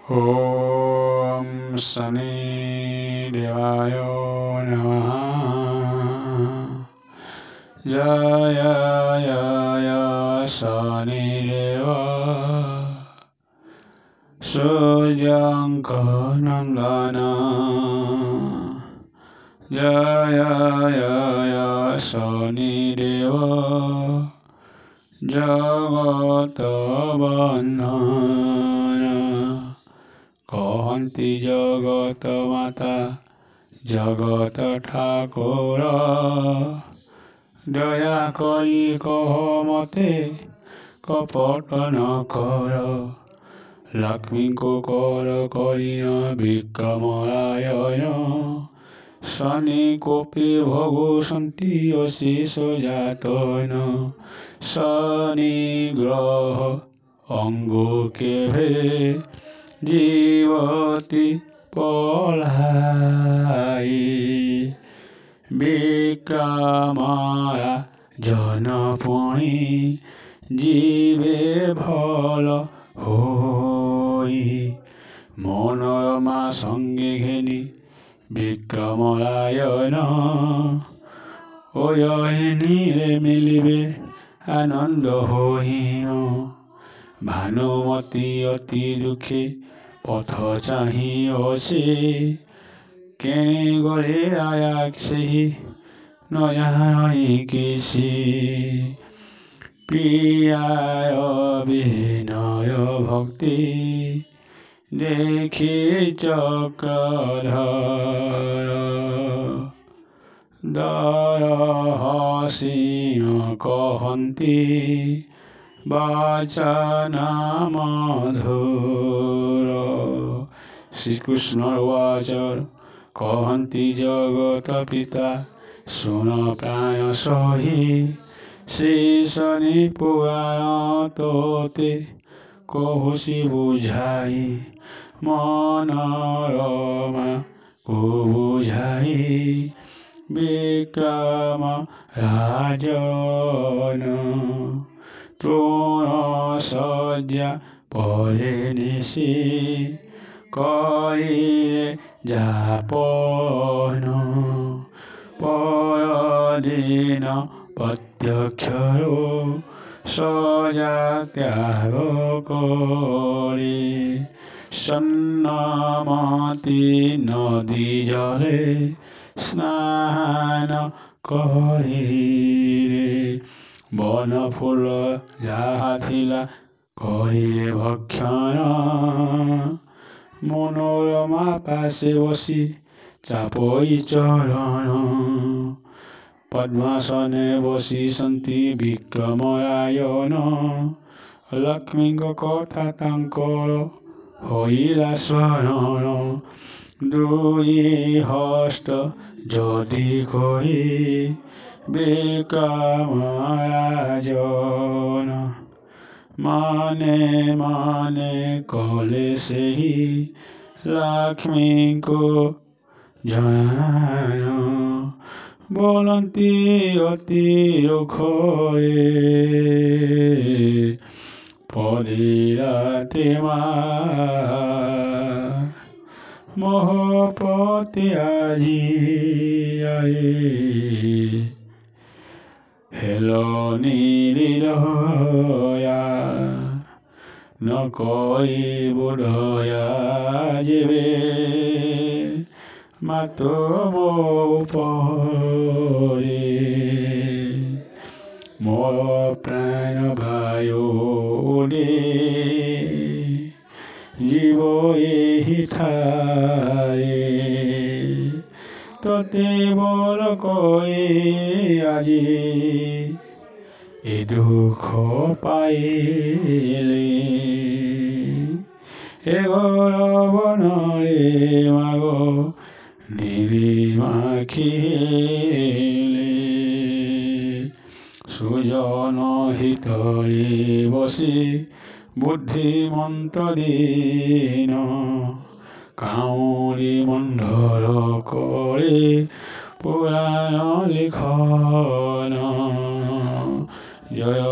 ॐ शनि देवाय नमः। जय जय शनिदेव सूर्यङ्कनन्दन। जय जय शनिदेव जगतवन्दन। कहन्ति जगत माता जगत ठाकुर, दया करी कह मते कपट न कर। लक्ष्मी को कर करिय विक्रमरायण, शनि कोपि भगुसन्ति अशेष जातन। शनि ग्रह अंगो केभे जीवति पलाई। विक्रमरा जनपुणी जीवे भल होई। मनोरमा संगे घेनी विक्रमरायण, ओयहिनी रे मिलिबे आनंद होइन। भानुमती अति दुखे पथ चाहि असे, केने गरे आया सेहि नयाई किसी। प्रियार विनय भक्ति देखी चक्रधर, दरहसिंह कहन्ति वचन मधुर। श्रीकृष्ण उवाच कहन्ति जगत पिता सुन प्राण सही। श्री शनि पुराण तोते कहुषि बुझाई। मनोरमा को बुझाई विक्रम राजन। तृण सज्जा परे निशि करिले जापन। परदिन प्रत्यक्षरो सजा त्याग करि। सन्नमति नदी जले स्नान करिले। बन फूल जाहा थिला करिले भक्षण। मनोरमा पासे बसी चापई चरण। पद्मासने बसिसन्ति विक्रमरायण। लक्ष्मी कथा तांकर होइला स्मरण। दुई हस्त जदि कहि विक्रमराजन। माने माने कले सेहि लक्ष्मी को जनान। बोलन्ति अति रुखरे पदिराते मोहपति आजी आए। हेलो नीलिया न कोई बुढ़या जीवे। मातो मो परे मोर प्राण भायो उडे। जीव एहि ठारे तोते बोल कोई আজি। ए दुख पाइले ए गौरवनरे मागो निरिमाखिले। सुजन हितरे बसी बुद्धिमन्त दीन। काउरी मण्डल करे पुराण लिखन। जय